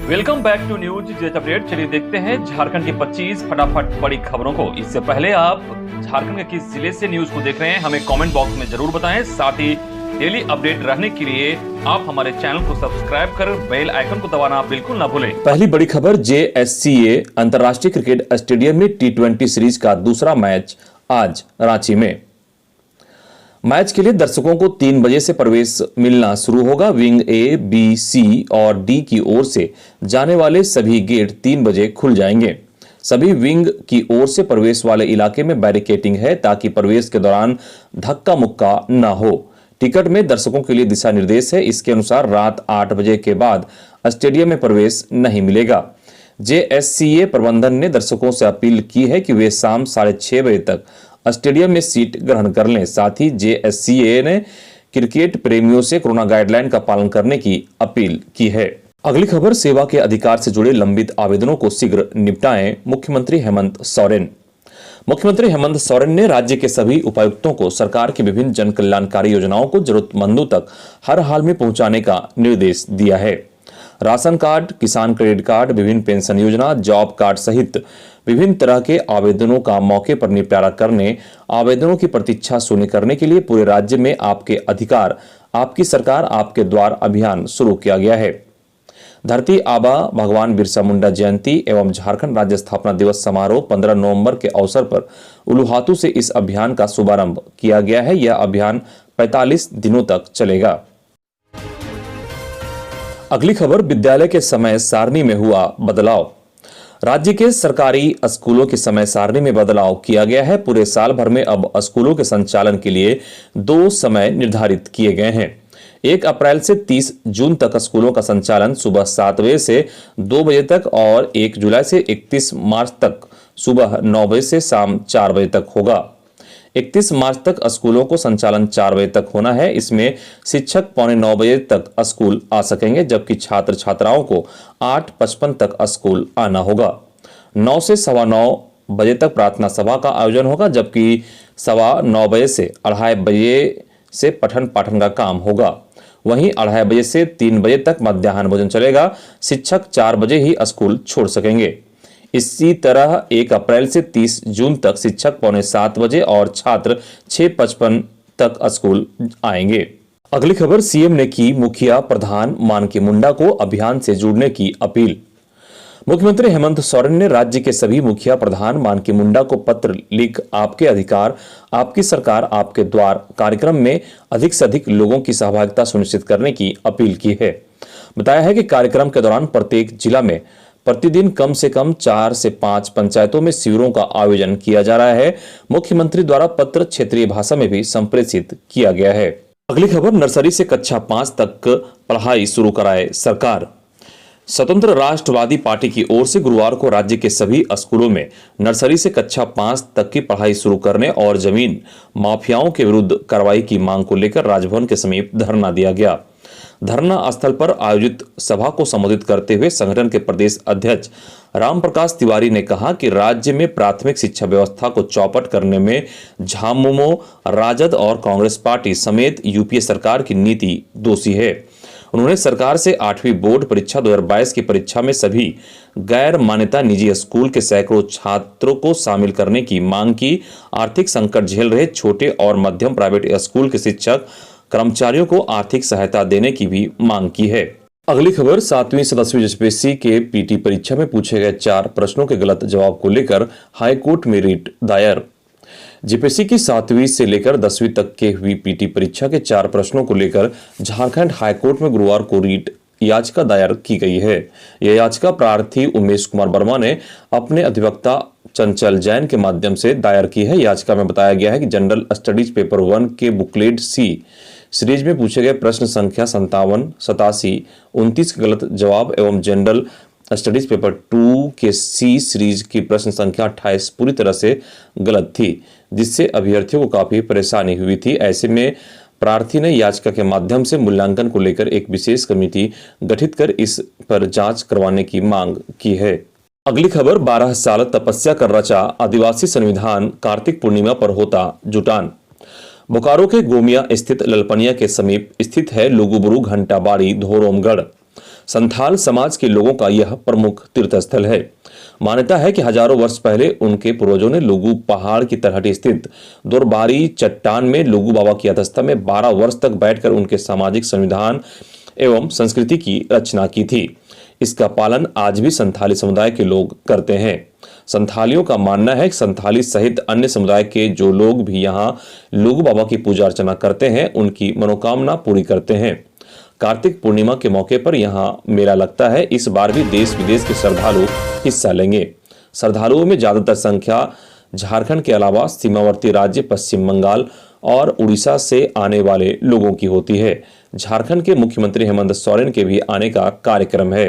Welcome back to news jet update. चलिए देखते हैं झारखंड की 25 फटाफट बड़ी खबरों को। इससे पहले आप झारखंड के किस जिले से न्यूज को देख रहे हैं हमें कमेंट बॉक्स में जरूर बताएं। साथ ही डेली अपडेट रहने के लिए आप हमारे चैनल को सब्सक्राइब कर बेल आइकन को दबाना बिल्कुल ना भूलें। पहली बड़ी खबर, JSCA अंतर्राष्ट्रीय क्रिकेट स्टेडियम में T20 सीरीज का दूसरा मैच आज रांची में। मैच के लिए दर्शकों को 3 बजे से प्रवेश मिलना शुरू होगा। विंग A, B, C और D की ओर से जाने वाले सभी गेट 3 बजे खुल जाएंगे। सभी विंग की ओर से प्रवेश वाले इलाके में बैरिकेडिंग है ताकि प्रवेश के दौरान धक्का मुक्का न हो। टिकट में दर्शकों के लिए दिशा निर्देश है। इसके अनुसार रात 8 बजे के बाद स्टेडियम में प्रवेश नहीं मिलेगा। JSCA प्रबंधन ने दर्शकों से अपील की है कि वे शाम 6:30 बजे तक स्टेडियम में सीट ग्रहण कर लें। साथ ही JSCA ने क्रिकेट प्रेमियों से कोरोना गाइडलाइन का पालन करने की अपील की है। अगली खबर, सेवा के अधिकार से जुड़े लंबित आवेदनों को शीघ्र निपटाएं मुख्यमंत्री हेमंत सोरेन। मुख्यमंत्री हेमंत सोरेन ने राज्य के सभी उपायुक्तों को सरकार की विभिन्न जन कल्याणकारी योजनाओं को जरूरतमंदों तक हर हाल में पहुंचाने का निर्देश दिया है। राशन कार्ड, किसान क्रेडिट कार्ड, विभिन्न पेंशन योजना, जॉब कार्ड सहित विभिन्न तरह के आवेदनों का मौके पर निपटारा करने, आवेदनों की प्रतीक्षा शून्य करने के लिए पूरे राज्य में आपके अधिकार, आपकी सरकार, आपके द्वार अभियान शुरू किया गया है। धरती आबा भगवान बिरसा मुंडा जयंती एवं झारखंड राज्य स्थापना दिवस समारोह 15 नवंबर के अवसर पर उलुहातू से इस अभियान का शुभारंभ किया गया है। यह अभियान 45 दिनों तक चलेगा। अगली खबर, विद्यालय के समय सारणी में हुआ बदलाव। राज्य के सरकारी स्कूलों की समय सारणी में बदलाव किया गया है। पूरे साल भर में अब स्कूलों के संचालन के लिए 2 समय निर्धारित किए गए हैं। 1 अप्रैल से 30 जून तक स्कूलों का संचालन सुबह 7 बजे से 2 बजे तक और 1 जुलाई से 31 मार्च तक सुबह 9 बजे से शाम 4 बजे तक होगा। 31 मार्च तक स्कूलों को संचालन 4 बजे तक होना है। इसमें शिक्षक 8:45 बजे तक स्कूल आ सकेंगे, जबकि छात्र छात्राओं को 8:55 तक स्कूल आना होगा। 9 से 9:15 बजे तक प्रार्थना सभा का आयोजन होगा, जबकि 9:15 बजे से 2:30 बजे से पठन पाठन का काम होगा। वहीं 2:30 बजे से 3 बजे तक मध्याह्न भोजन चलेगा। शिक्षक 4 बजे ही स्कूल छोड़ सकेंगे। इसी तरह 1 अप्रैल से 30 जून तक शिक्षक 6:45 बजे और छात्र 6:55 तक स्कूल आएंगे। अगली खबर, CM ने की मुखिया प्रधान मानकी मुंडा को अभियान से जुड़ने की अपील। मुख्यमंत्री हेमंत सोरेन ने राज्य के सभी मुखिया प्रधान मानकी मुंडा को पत्र लिख आपके अधिकार, आपकी सरकार, आपके द्वार कार्यक्रम में अधिक से अधिक लोगों की सहभागिता सुनिश्चित करने की अपील की है। बताया है कि कार्यक्रम के दौरान प्रत्येक जिला में प्रतिदिन कम से कम 4 से 5 पंचायतों में शिविरों का आयोजन किया जा रहा है। मुख्यमंत्री द्वारा पत्र क्षेत्रीय भाषा में भी संप्रेषित किया गया है। अगली खबर, नर्सरी से कक्षा 5 तक पढ़ाई शुरू कराए सरकार। स्वतंत्र राष्ट्रवादी पार्टी की ओर से गुरुवार को राज्य के सभी स्कूलों में नर्सरी से कक्षा 5 तक की पढ़ाई शुरू करने और जमीन माफियाओं के विरुद्ध कार्रवाई की मांग को लेकर राजभवन के समीप धरना दिया गया। धरना स्थल पर आयोजित सभा को संबोधित करते हुए संगठन के प्रदेश अध्यक्ष रामप्रकाश तिवारी ने कहा कि राज्य में प्राथमिक शिक्षा व्यवस्था को चौपट करने में झामुमो, राजद और कांग्रेस पार्टी समेत यूपीए सरकार की नीति दोषी है। उन्होंने सरकार से 8वीं बोर्ड परीक्षा 2022 की परीक्षा में सभी गैर मान्यता निजी स्कूल के सैकड़ों छात्रों को शामिल करने की मांग की। आर्थिक संकट झेल रहे छोटे और मध्यम प्राइवेट स्कूल के शिक्षक कर्मचारियों को आर्थिक सहायता देने की भी मांग की है। अगली खबर, 7वीं से 10वीं JPSC के PT परीक्षा में पूछे गए 4 प्रश्नों के गलत जवाब को लेकर हाईकोर्ट में रिट दायर। JPSC की 7वीं से लेकर 10वीं तक के हुई PT परीक्षा के 4 प्रश्नों को लेकर झारखंड हाईकोर्ट में गुरुवार को रिट याचिका दायर की गई है। यह याचिका प्रार्थी उमेश कुमार वर्मा ने अपने अधिवक्ता चंचल जैन के माध्यम से दायर की है। याचिका में बताया गया है कि जनरल स्टडीज पेपर 1 के बुकलेट C सीरीज में पूछे गए प्रश्न संख्या 57, 87, 29 के गलत जवाब एवं जनरल स्टडीज पेपर 2 के C सीरीज की प्रश्न संख्या 28 पूरी तरह से गलत थी, जिससे अभ्यर्थियों को काफी परेशानी हुई थी। ऐसे में प्रार्थी ने याचिका के माध्यम से मूल्यांकन को लेकर एक विशेष कमेटी गठित कर इस पर जांच करवाने की मांग की है। अगली खबर, 12 साल तपस्या कर रचा आदिवासी संविधान कार्तिक पूर्णिमा पर होता जुटान। बोकारो के गोमिया स्थित ललपनिया के समीप स्थित है लुगुबुरु घंटाबाड़ी धोरोमगढ़। संथाल समाज के लोगों का यह प्रमुख तीर्थस्थल है। मान्यता है कि हजारों वर्ष पहले उनके पूर्वजों ने लुगु पहाड़ की तलहटी स्थित दोरबारी चट्टान में लुगु बाबा की अध्यक्षता में 12 वर्ष तक बैठकर उनके सामाजिक संविधान एवं संस्कृति की रचना की थी। इसका पालन आज भी संथाली समुदाय के लोग करते हैं। संथालियों का मानना है कि संथाली सहित अन्य समुदाय के जो लोग भी यहाँ लुगु बाबा की पूजा अर्चना करते हैं उनकी मनोकामना पूरी करते हैं। कार्तिक पूर्णिमा के मौके पर यहाँ मेला लगता है। इस बार भी देश विदेश के श्रद्धालु हिस्सा लेंगे। श्रद्धालुओं में ज्यादातर संख्या झारखंड के अलावा सीमावर्ती राज्य पश्चिम बंगाल और उड़ीसा से आने वाले लोगों की होती है। झारखंड के मुख्यमंत्री हेमंत सोरेन के भी आने का कार्यक्रम है।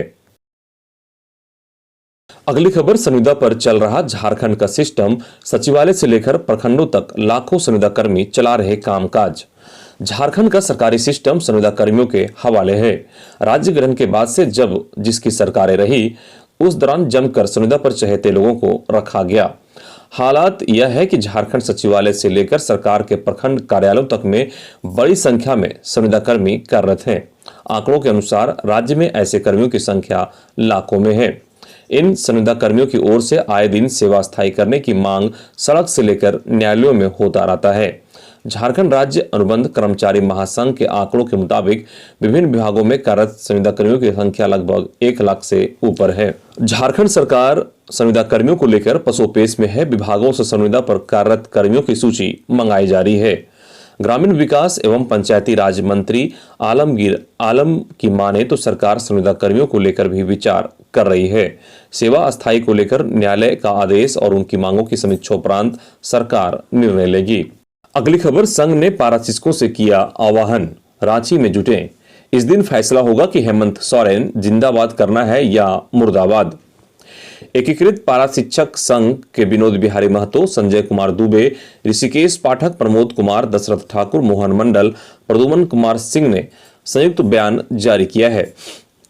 अगली खबर, संविदा पर चल रहा झारखंड का सिस्टम, सचिवालय से लेकर प्रखंडों तक लाखों संविदा कर्मी चला रहे कामकाज। झारखंड का सरकारी सिस्टम संविदा कर्मियों के हवाले है। राज्य गठन के बाद से जब जिसकी सरकारें रही उस दौरान जमकर संविदा पर चहेते लोगों को रखा गया। हालात यह है कि झारखंड सचिवालय से लेकर सरकार के प्रखंड कार्यालयों तक में बड़ी संख्या में संविदा कर्मी कार्यरत हैं। आंकड़ों के अनुसार राज्य में ऐसे कर्मियों की संख्या लाखों में है। इन संविदा कर्मियों की ओर से आए दिन सेवा स्थायी करने की मांग सड़क से लेकर न्यायालयों में होता रहता है। झारखंड राज्य अनुबंध कर्मचारी महासंघ के आंकड़ों के मुताबिक विभिन्न विभागों में कार्यरत संविदा कर्मियों की संख्या लगभग 1 लाख से ऊपर है। झारखंड सरकार संविदा कर्मियों को लेकर पसोपेश में है। विभागों से संविदा पर कार्यरत कर्मियों की सूची मंगाई जा रही है। ग्रामीण विकास एवं पंचायती राज मंत्री आलमगीर आलम की माने तो सरकार संविदा कर्मियों को लेकर भी विचार कर रही है। सेवा अस्थायी को लेकर न्यायालय का आदेश और उनकी मांगों की समीक्षा उपरांत सरकार निर्णय लेगी। अगली खबर, संघ ने पारा शिक्षकों से किया आह्वान, रांची में जुटे। इस दिन फैसला होगा कि हेमंत सोरेन जिंदाबाद करना है या मुर्दाबाद। एकीकृत पारा शिक्षक संघ के विनोद बिहारी महतो, संजय कुमार दुबे, ऋषिकेश पाठक, प्रमोद कुमार, दशरथ ठाकुर, मोहन मंडल, प्रदुमन कुमार सिंह ने संयुक्त बयान जारी किया है।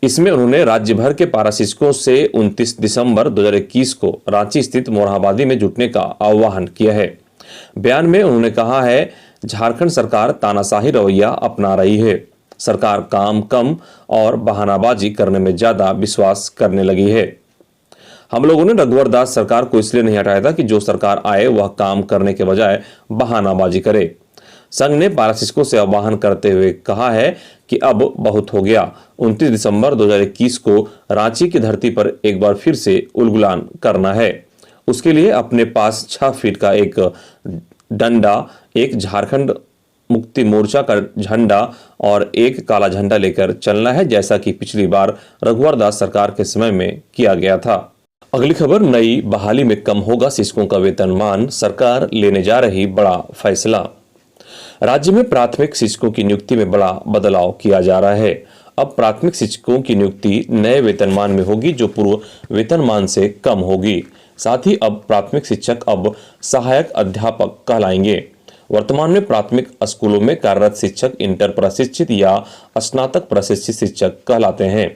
इसमें उन्होंने राज्य भर के पारा शिक्षकों से 29 दिसंबर 2021 को रांची स्थित मोरहाबादी में जुटने का आह्वान किया है। बयान में उन्होंने कहा है, झारखंड सरकार तानाशाही रवैया अपना रही है। सरकार काम कम और बहानाबाजी करने में ज्यादा विश्वास करने लगी है। हम लोगों ने रघुवर दास सरकार को इसलिए नहीं हटाया था कि जो सरकार आए वह काम करने के बजाय बहानाबाजी करे। संघ ने पारा शिक्षकों से आह्वान करते हुए कहा है कि अब बहुत हो गया। 29 दिसंबर 2021 को रांची की धरती पर एक बार फिर से उलगुलान करना है। उसके लिए अपने पास 6 फीट का एक डंडा, एक झारखंड मुक्ति मोर्चा का झंडा और एक काला झंडा लेकर चलना है, जैसा कि पिछली बार रघुवर दास सरकार के समय में किया गया था। अगली खबर, नई बहाली में कम होगा शिक्षकों का वेतनमान, सरकार लेने जा रही बड़ा फैसला। राज्य में प्राथमिक शिक्षकों की नियुक्ति में बड़ा बदलाव किया जा रहा है। अब प्राथमिक शिक्षकों की नियुक्ति नए वेतनमान में होगी जो पूर्व वेतनमान से कम होगी। साथ ही अब प्राथमिक शिक्षक अब सहायक अध्यापक कहलाएंगे। वर्तमान में प्राथमिक स्कूलों में कार्यरत शिक्षक इंटर प्रशिक्षित या स्नातक प्रशिक्षित शिक्षक कहलाते हैं।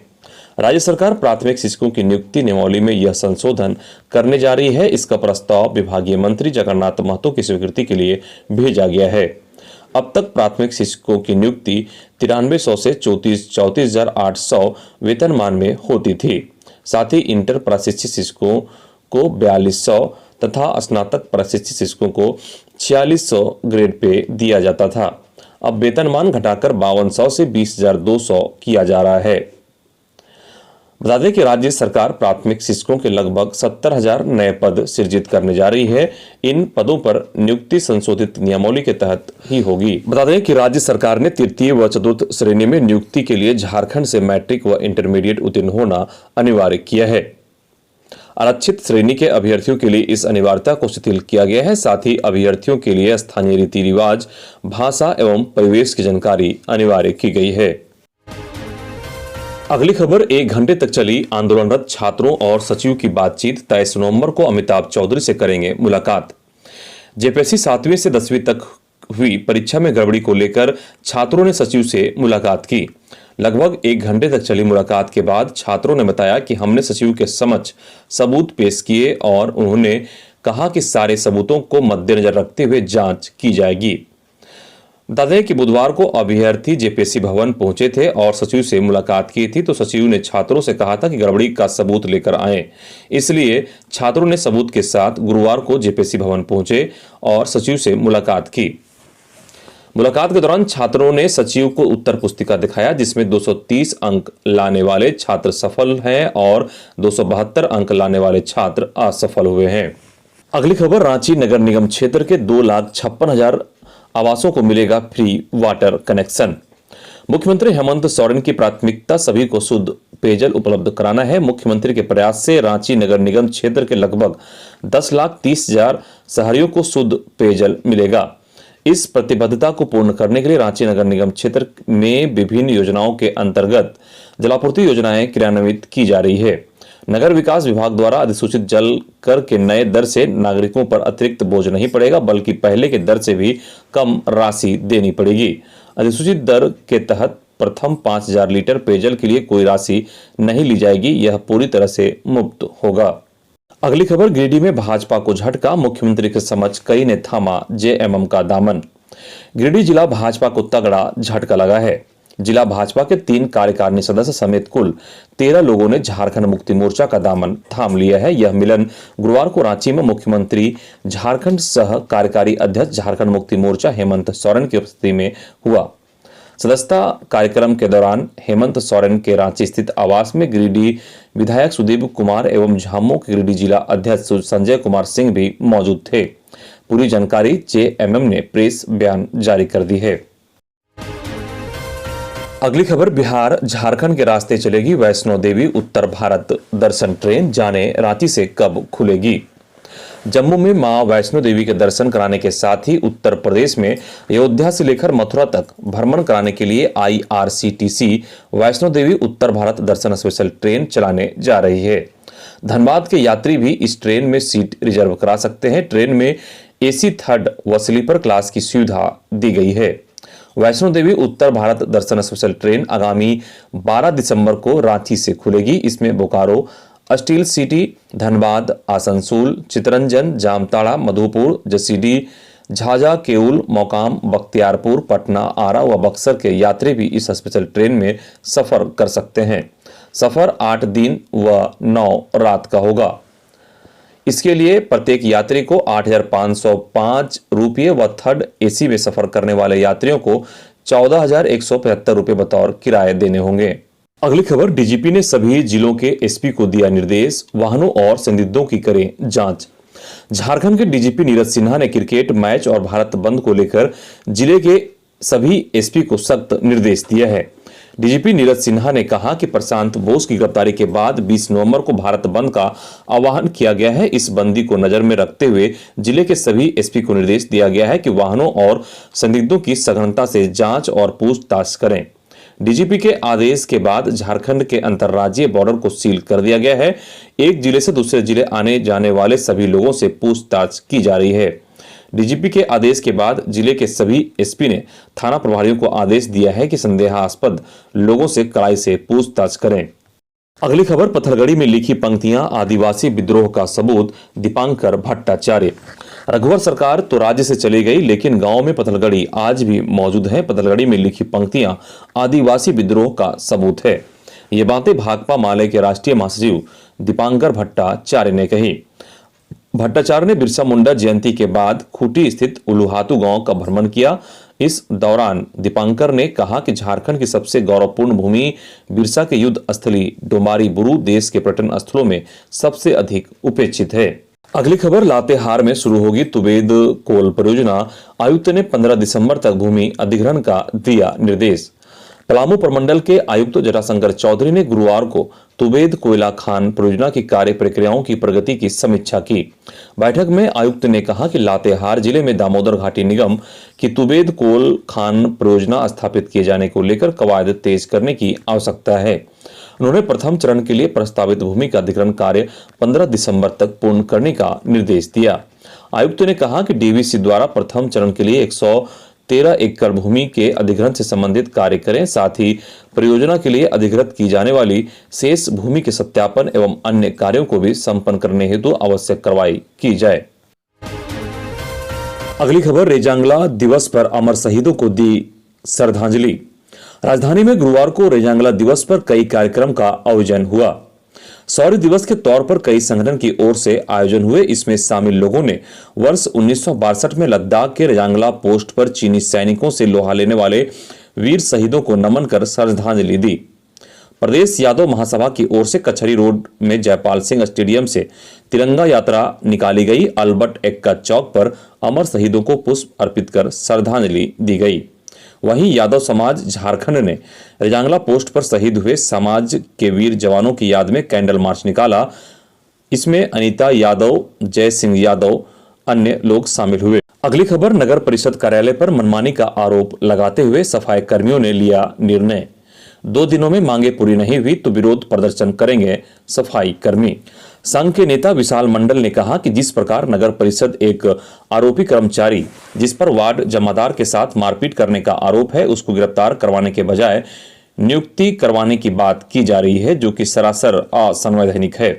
राज्य सरकार प्राथमिक शिक्षकों की नियुक्ति नियमावली में यह संशोधन करने जा रही है। इसका प्रस्ताव विभागीय मंत्री जगन्नाथ महतो की स्वीकृति के लिए भेजा गया है। अब तक प्राथमिक शिक्षकों की नियुक्ति 9300 से 34,800 वेतनमान में होती थी। साथ ही इंटर प्रशिक्षित शिक्षकों को 4200 तथा स्नातक प्रशिक्षित शिक्षकों को 4600 ग्रेड पे दिया जाता था। अब वेतनमान घटाकर 5200 से 20,200 किया जा रहा है। बता दें कि राज्य सरकार प्राथमिक शिक्षकों के लगभग 70,000 नए पद सृजित करने जा रही है। इन पदों पर नियुक्ति संशोधित नियमावली के तहत ही होगी। बता दें कि राज्य सरकार ने तृतीय व चतुर्थ श्रेणी में नियुक्ति के लिए झारखंड से मैट्रिक व इंटरमीडिएट उत्तीर्ण होना अनिवार्य किया है। आरक्षित श्रेणी के अभ्यर्थियों के लिए इस अनिवार्यता को शिथिल किया गया है। साथ ही अभ्यर्थियों के लिए स्थानीय रीति रिवाज, भाषा एवं परिवेश की जानकारी अनिवार्य की गई है। अगली खबर, 1 घंटे तक चली आंदोलनरत छात्रों और सचिव की बातचीत, 23 नवंबर को अमिताभ चौधरी से करेंगे मुलाकात। जेपीएससी 7वीं से 10वीं तक हुई परीक्षा में गड़बड़ी को लेकर छात्रों ने सचिव से मुलाकात की। लगभग 1 घंटे तक चली मुलाकात के बाद छात्रों ने बताया कि हमने सचिव के समक्ष सबूत पेश किए और उन्होंने कहा कि सारे सबूतों को मद्देनजर रखते हुए जांच की जाएगी। दादे कि बुधवार को अभ्यर्थी जेपीएससी भवन पहुंचे थे और सचिव से मुलाकात की थी, तो सचिव ने छात्रों से कहा था कि गड़बड़ी का सबूत लेकर आए। इसलिए छात्रों ने सबूत के साथ गुरुवार को जेपीएससी भवन पहुंचे और सचिव से मुलाकात की। मुलाकात के दौरान छात्रों ने सचिव को उत्तर पुस्तिका दिखाया, जिसमें 230 अंक लाने वाले छात्र सफल हैं और 272 अंक लाने वाले छात्र असफल हुए हैं। अगली खबर, रांची नगर निगम क्षेत्र के 2,56,000 आवासों को मिलेगा फ्री वाटर कनेक्शन। मुख्यमंत्री हेमंत सोरेन की प्राथमिकता सभी को शुद्ध पेयजल उपलब्ध कराना है। मुख्यमंत्री के प्रयास से रांची नगर निगम क्षेत्र के लगभग 10,30,000 शहरियों को शुद्ध पेयजल मिलेगा। इस प्रतिबद्धता को पूर्ण करने के लिए रांची नगर निगम क्षेत्र में विभिन्न योजनाओं के अंतर्गत जलापूर्ति योजनाएं क्रियान्वित की जा रही है। नगर विकास विभाग द्वारा अधिसूचित जल कर के नए दर से नागरिकों पर अतिरिक्त बोझ नहीं पड़ेगा, बल्कि पहले के दर से भी कम राशि देनी पड़ेगी। अधिसूचित दर के तहत प्रथम 5,000 लीटर पेयजल के लिए कोई राशि नहीं ली जाएगी। यह पूरी तरह से मुफ्त होगा। अगली खबर, गिरिडीह में भाजपा को झटका, मुख्यमंत्री के समक्ष कई ने थामा जेएमएम का दामन। गिरिडीह जिला भाजपा को तगड़ा झटका लगा है। जिला भाजपा के 3 कार्यकारिणी सदस्य समेत कुल 13 लोगों ने झारखंड मुक्ति मोर्चा का दामन थाम लिया है। यह मिलन गुरुवार को रांची में मुख्यमंत्री, झारखंड सह कार्यकारी अध्यक्ष झारखंड मुक्ति मोर्चा हेमंत सोरेन की उपस्थिति में हुआ। सदस्यता कार्यक्रम के दौरान हेमंत सोरेन के रांची स्थित आवास में गिरिडीह विधायक सुदीप कुमार एवं झामुमो के गिरिडीह जिला अध्यक्ष संजय कुमार सिंह भी मौजूद थे। पूरी जानकारी जेएमएम ने प्रेस बयान जारी कर दी है। अगली खबर, बिहार झारखंड के रास्ते चलेगी वैष्णो देवी उत्तर भारत दर्शन ट्रेन, जाने रांची से कब खुलेगी। जम्मू में मां वैष्णो देवी के दर्शन कराने के साथ ही उत्तर प्रदेश में अयोध्या से लेकर मथुरा तक भ्रमण कराने के लिए आईआरसीटीसी वैष्णो देवी उत्तर भारत दर्शन स्पेशल ट्रेन चलाने जा रही है। धनबाद के यात्री भी इस ट्रेन में सीट रिजर्व करा सकते हैं। ट्रेन में एसी थर्ड व स्लीपर क्लास की सुविधा दी गई है। वैष्णो देवी उत्तर भारत दर्शन स्पेशल ट्रेन आगामी 12 दिसंबर को रांची से खुलेगी। इसमें बोकारो, स्टील सिटी, धनबाद, आसनसोल, चितरंजन, जामताड़ा, मधुपुर, जसीडीह, झाझा, केउल, मोकाम, बख्तियारपुर, पटना, आरा व बक्सर के यात्री भी इस स्पेशल ट्रेन में सफर कर सकते हैं। सफर 8 दिन व 9 रात का होगा। इसके लिए प्रत्येक यात्री को 8,505 रुपये व थर्ड एसी में सफर करने वाले यात्रियों को 14,175 रुपये बतौर किराए देने होंगे। अगली खबर, डीजीपी ने सभी जिलों के एसपी को दिया निर्देश, वाहनों और संदिग्धों की करें जांच। झारखंड के डीजीपी नीरज सिन्हा ने क्रिकेट मैच और भारत बंद को लेकर जिले के सभी एसपी को सख्त निर्देश दिया है। डीजीपी नीरज सिन्हा ने कहा कि प्रशांत बोस की गिरफ्तारी के बाद 20 नवंबर को भारत बंद का आह्वान किया गया है। इस बंदी को नजर में रखते हुए जिले के सभी एसपी को निर्देश दिया गया है कि वाहनों और संदिग्धों की सघनता से जांच और पूछताछ करें। डीजीपी के आदेश के बाद झारखंड के अंतर्राज्यीय बॉर्डर को सील कर दिया गया है। एक जिले से दूसरे जिले आने जाने वाले सभी लोगों से पूछताछ की जा रही है। डीजीपी के आदेश के बाद जिले के सभी एसपी ने थाना प्रभारियों को आदेश दिया है कि संदेहास्पद लोगों से कड़ाई से पूछताछ करें। अगली खबर, पत्थलगड़ी में लिखी पंक्तियां आदिवासी विद्रोह का सबूत, दीपांकर भट्टाचार्य। रघुवर सरकार तो राज्य से चली गई, लेकिन गांव में पत्थलगड़ी आज भी मौजूद है। पत्थलगड़ी में लिखी पंक्तियां आदिवासी विद्रोह का सबूत है। ये बातें भाकपा माले के राष्ट्रीय महासचिव दीपांकर भट्टाचार्य ने कही। भट्टाचार्य ने बिरसा मुंडा जयंती के बाद खूंटी स्थित उलुहातू गांव का भ्रमण किया। इस दौरान दीपांकर ने कहा कि झारखंड की सबसे गौरवपूर्ण भूमि बिरसा के युद्ध स्थली डोमारी बुरू देश के पर्यटन स्थलों में सबसे अधिक उपेक्षित है। अगली खबर, लातेहार में शुरू होगी तुबेद कोल परियोजना, आयुक्त ने 15 दिसंबर तक भूमि अधिग्रहण का दिया निर्देश। पलामू प्रमंडल के आयुक्त जटाशंकर चौधरी ने गुरुवार को तुबेद कोयला खान परियोजना की कार्य प्रक्रियाओं की प्रगति की समीक्षा की। बैठक में आयुक्त ने कहा कि लातेहार जिले में दामोदर घाटी निगम की तुबेद कोल खान परियोजना स्थापित किए जाने को लेकर कवायद तेज करने की आवश्यकता है। उन्होंने प्रथम चरण के लिए प्रस्तावित भूमि का अधिग्रहण कार्य 15 दिसंबर तक पूर्ण करने का निर्देश दिया। आयुक्त ने कहा कि डीवीसी द्वारा प्रथम चरण के लिए 113 एकड़ भूमि के अधिग्रहण से संबंधित कार्य करें। साथ ही परियोजना के लिए अधिग्रहित की जाने वाली शेष भूमि के सत्यापन एवं अन्य कार्यों को भी संपन्न करने हेतु आवश्यक कार्रवाई की जाए। अगली खबर, रेजांगला दिवस पर अमर शहीदों को दी श्रद्धांजलि। राजधानी में गुरुवार को रेजांगला दिवस पर कई कार्यक्रम का आयोजन हुआ। शौर्य दिवस के तौर पर कई संगठन की ओर से आयोजन हुए। इसमें शामिल लोगों ने वर्ष 1962 में लद्दाख के रेजांगला पोस्ट पर चीनी सैनिकों से लोहा लेने वाले वीर शहीदों को नमन कर श्रद्धांजलि दी। प्रदेश यादव महासभा की ओर से कचहरी रोड में जयपाल सिंह स्टेडियम से तिरंगा यात्रा निकाली गई। अल्बर्ट एक्का चौक पर अमर शहीदों को पुष्प अर्पित कर श्रद्धांजलि दी गई। वहीं यादव समाज झारखंड ने रेजांगला पोस्ट पर शहीद हुए समाज के वीर जवानों की याद में कैंडल मार्च निकाला। इसमें अनीता यादव, जय सिंह यादव, अन्य लोग शामिल हुए। अगली खबर, नगर परिषद कार्यालय पर मनमानी का आरोप लगाते हुए सफाई कर्मियों ने लिया निर्णय। 2 दिनों में मांगे पूरी नहीं हुई तो विरोध प्रदर्शन करेंगे सफाई कर्मी। संघ के नेता विशाल मंडल ने कहा कि जिस प्रकार नगर परिषद एक आरोपी कर्मचारी जिस पर वार्ड जमादार के साथ मारपीट करने का आरोप है, उसको गिरफ्तार करवाने के बजाय नियुक्ति करवाने की बात की जा रही है, जो कि सरासर असंवैधानिक है।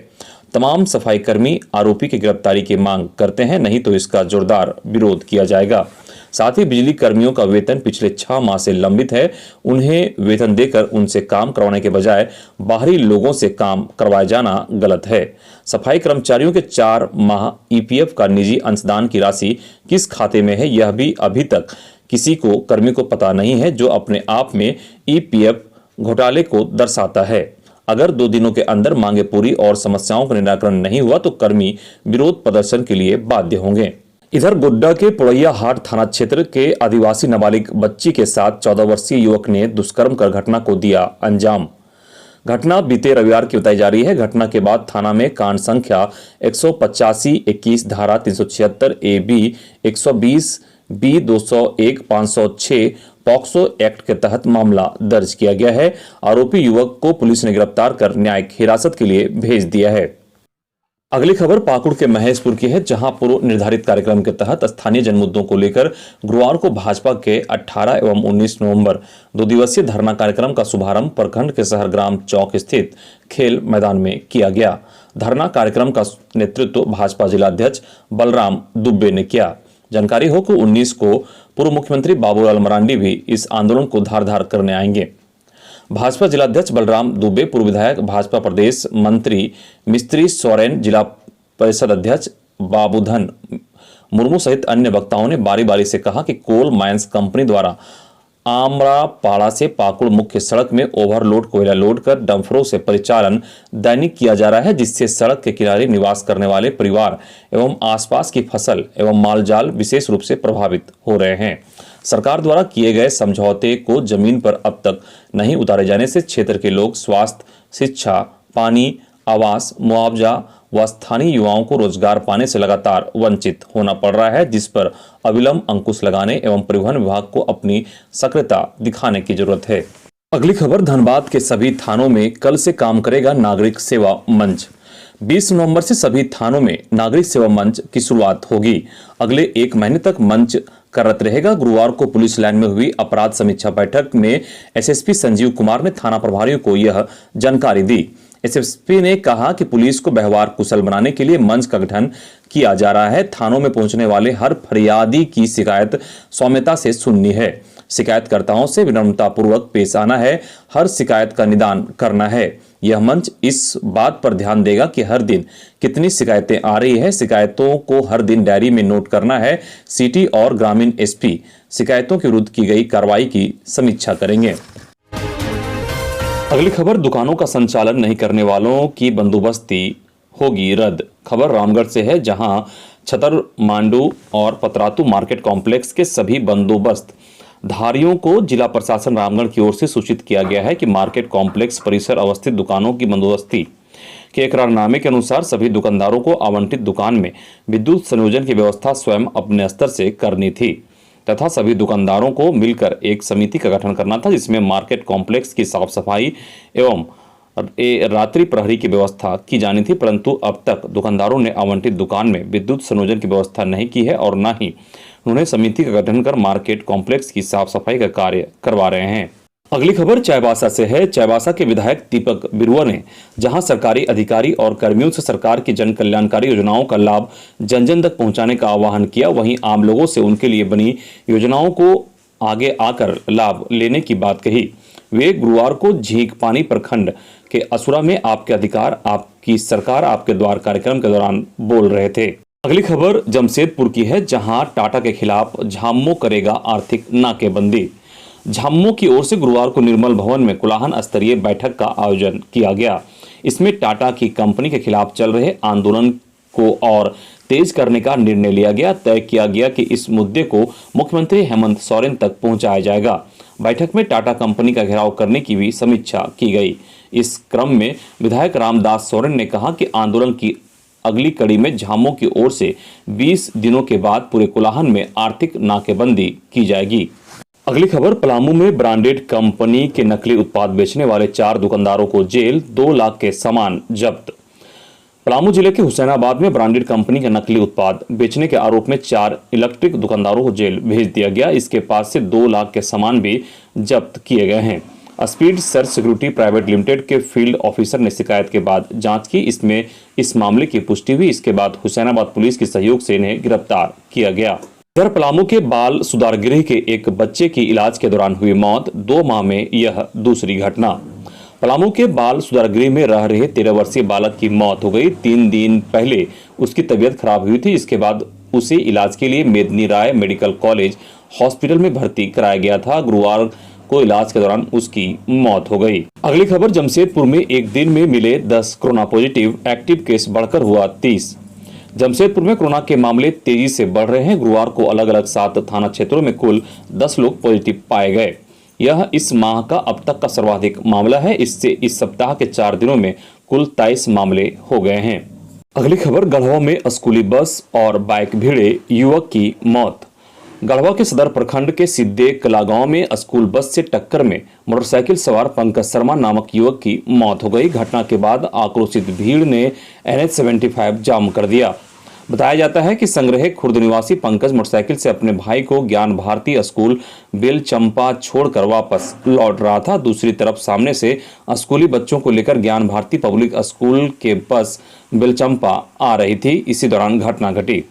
तमाम सफाई कर्मी आरोपी की गिरफ्तारी की मांग करते हैं, नहीं तो इसका जोरदार विरोध किया जाएगा। साथ ही बिजली कर्मियों का वेतन पिछले 6 माह से लंबित है। उन्हें वेतन देकर उनसे काम करवाने के बजाय बाहरी लोगों से काम करवाया जाना गलत है। सफाई कर्मचारियों के 4 माह ईपीएफ का निजी अंशदान की राशि किस खाते में है, यह भी अभी तक किसी को कर्मी को पता नहीं है, जो अपने आप में ईपीएफ घोटाले को दर्शाता है। अगर 2 दिनों के अंदर मांगे पूरी और समस्याओं का निराकरण नहीं हुआ तो कर्मी विरोध प्रदर्शन के लिए बाध्य होंगे। इधर गोड्डा के पुड़ैया हाट थाना क्षेत्र के आदिवासी नाबालिग बच्ची के साथ 14 वर्षीय युवक ने दुष्कर्म कर घटना को दिया अंजाम। घटना बीते रविवार की बताई जा रही है। घटना के बाद थाना में कांड संख्या 185-21 धारा 376 AB 120 B 201 506 पॉक्सो एक्ट के तहत मामला दर्ज किया गया है। आरोपी युवक को पुलिस ने गिरफ्तार कर न्यायिक हिरासत के लिए भेज दिया है। अगली खबर पाकुड़ के महेशपुर की है, जहां पूर्व निर्धारित कार्यक्रम के तहत स्थानीय जनमुद्दों को लेकर गुरुवार को भाजपा के 18 एवं 19 नवंबर 2 दिवसीय धरना कार्यक्रम का शुभारंभ प्रखंड के शहर ग्राम चौक स्थित खेल मैदान में किया गया। धरना कार्यक्रम का नेतृत्व भाजपा जिलाध्यक्ष बलराम दुबे ने किया। जानकारी हो कि 19 को पूर्व मुख्यमंत्री बाबूलाल मरांडी भी इस आंदोलन को धार करने आएंगे। भाजपा जिलाध्यक्ष बलराम दुबे, पूर्व विधायक, भाजपा प्रदेश मंत्री मिस्त्री सोरेन, जिला परिषद अध्यक्ष बाबूधन मुर्मू सहित अन्य वक्ताओं ने बारी बारी से कहा कि कोल माइंस कंपनी द्वारा आमरापाड़ा से पाकुड़ मुख्य सड़क में ओवरलोड कोयला लोड कर डंफरों से परिचालन दैनिक किया जा रहा है, जिससे सड़क के किनारे निवास करने वाले परिवार एवं आसपास की फसल एवं मालजाल विशेष रूप से प्रभावित हो रहे हैं। सरकार द्वारा किए गए समझौते को जमीन पर अब तक नहीं उतारे जाने से क्षेत्र के लोग स्वास्थ्य, शिक्षा, पानी, आवास, मुआवजा व स्थानीय युवाओं को रोजगार पाने से लगातार वंचित होना पड़ रहा है, जिस पर अविलंब अंकुश लगाने एवं परिवहन विभाग को अपनी सक्रियता दिखाने की जरूरत है। अगली खबर, धनबाद के सभी थानों में कल से काम करेगा नागरिक सेवा मंच। 20 नवंबर से सभी थानों में नागरिक सेवा मंच की शुरुआत होगी। अगले 1 महीने तक मंच कार्यरत रहेगा। गुरुवार को पुलिस लाइन में हुई अपराध समीक्षा बैठक में एसएसपी संजीव कुमार ने थाना प्रभारियों को यह जानकारी दी। एसएसपी ने कहा कि पुलिस को व्यवहार कुशल बनाने के लिए मंच का गठन किया जा रहा है। थानों में पहुंचने वाले हर फरियादी की शिकायत सौम्यता से सुननी है। शिकायतकर्ताओं से विनम्रतापूर्वक पेश आना है। हर शिकायत का निदान करना है। यह मंच इस बात पर ध्यान देगा कि हर दिन कितनी शिकायतें आ रही है। शिकायतों को हर दिन डायरी में नोट करना है। सिटी और ग्रामीण एसपी शिकायतों के विरुद्ध की गई कार्रवाई की समीक्षा करेंगे। अगली खबर, दुकानों का संचालन नहीं करने वालों की बंदोबस्ती होगी रद्द। खबर रामगढ़ से है, जहां छतर मांडू और पतरातू मार्केट कॉम्प्लेक्स के सभी बंदोबस्त धारियों को जिला प्रशासन रामगढ़ की ओर से सूचित किया गया है कि मार्केट कॉम्प्लेक्स परिसर अवस्थित दुकानों की बंदोबस्ती के एकरारनामे के अनुसार सभी दुकानदारों को आवंटित दुकान में विद्युत संयोजन की व्यवस्था स्वयं अपने स्तर से करनी थी तथा सभी दुकानदारों को मिलकर एक समिति का गठन करना था, जिसमें मार्केट कॉम्प्लेक्स की साफ सफाई एवं रात्रि प्रहरी की व्यवस्था की जानी थी। परंतु अब तक दुकानदारों ने आवंटित दुकान में विद्युत संयोजन की व्यवस्था नहीं की है और न ही उन्होंने समिति का गठन कर मार्केट कॉम्प्लेक्स की साफ सफाई का कार्य करवा रहे हैं। अगली खबर चाईबासा से है। चाईबासा के विधायक दीपक बिरुआ ने जहां सरकारी अधिकारी और कर्मियों से सरकार की जन कल्याणकारी योजनाओं का लाभ जन जन तक पहुंचाने का आह्वान किया, वहीं आम लोगों से उनके लिए बनी योजनाओं को आगे आकर लाभ लेने की बात कही। वे गुरुवार को झींक पानी प्रखंड के असुरा में आपके अधिकार आपकी सरकार आपके द्वार कार्यक्रम के दौरान बोल रहे थे। अगली खबर जमशेदपुर की है, जहां टाटा के खिलाफ झामुमो करेगा आर्थिक नाकेबंदी। झामुमो की ओर से गुरुवार को निर्मल भवन में कुलाहन स्तरीय बैठक का आयोजन किया गया। इसमें टाटा की कंपनी के खिलाफ चल रहे आंदोलन को और तेज करने का निर्णय लिया गया। तय किया गया कि इस मुद्दे को मुख्यमंत्री हेमंत सोरेन तक पहुंचाया जाएगा। बैठक में टाटा कंपनी का घेराव करने की भी समीक्षा की गई। इस क्रम में विधायक रामदास सोरेन ने कहा कि आंदोलन की अगली कड़ी में झामुमो की ओर से 20 दिनों के बाद पूरे कुलाहन में आर्थिक नाकेबंदी की जाएगी। अगली खबर पलामू में ब्रांडेड कंपनी के नकली उत्पाद बेचने वाले 4 दुकानदारों को जेल, 2 लाख के सामान जब्त। पलामू जिले के हुसैनाबाद में ब्रांडेड कंपनी के नकली उत्पाद बेचने के आरोप में 4 इलेक्ट्रिक दुकानदारों को जेल भेज दिया गया। इसके पास से 2 लाख के सामान भी जब्त किए गए हैं। Speed search security private limited के फील्ड ऑफिसर ने शिकायत के बाद जांच की। इसमें इस मामले की पुष्टि हुई। इसके बाद हुसैनाबाद पुलिस के सहयोग से इन्हें गिरफ्तार किया गया। इधर पलामू के बाल सुधार गृह के एक बच्चे की इलाज के दौरान हुई मौत, 2 माह में यह दूसरी घटना। पलामू के बाल सुधार गृह में रह रहे 13 वर्षीय बालक की मौत हो गई। 3 दिन पहले उसकी तबीयत खराब हुई थी। इसके बाद उसे इलाज के लिए मेदिनी राय मेडिकल कॉलेज हॉस्पिटल में भर्ती कराया गया था। गुरुवार को इलाज के दौरान उसकी मौत हो गई। अगली खबर जमशेदपुर में एक दिन में मिले 10 कोरोना पॉजिटिव, एक्टिव केस बढ़कर हुआ 30। जमशेदपुर में कोरोना के मामले तेजी से बढ़ रहे हैं। गुरुवार को अलग अलग 7 थाना क्षेत्रों में कुल 10 लोग पॉजिटिव पाए गए। यह इस माह का अब तक का सर्वाधिक मामला है। इससे इस सप्ताह के 4 दिनों में कुल 23 मामले हो गए हैं। अगली खबर गढ़वा में स्कूली बस और बाइक भिड़े, युवक की मौत। गढ़वा के सदर प्रखंड के सिद्धे कला गांव में स्कूल बस से टक्कर में मोटरसाइकिल सवार पंकज शर्मा नामक युवक की मौत हो गई। घटना के बाद आक्रोशित भीड़ ने NH 75 जाम कर दिया। बताया जाता है कि संग्रह खुर्द निवासी पंकज मोटरसाइकिल से अपने भाई को ज्ञान भारती स्कूल बेलचंपा छोड़कर वापस लौट रहा था। दूसरी तरफ सामने से स्कूली बच्चों को लेकर ज्ञान भारती पब्लिक स्कूल के बस बेलचंपा आ रही थी। इसी दौरान घटना घटी।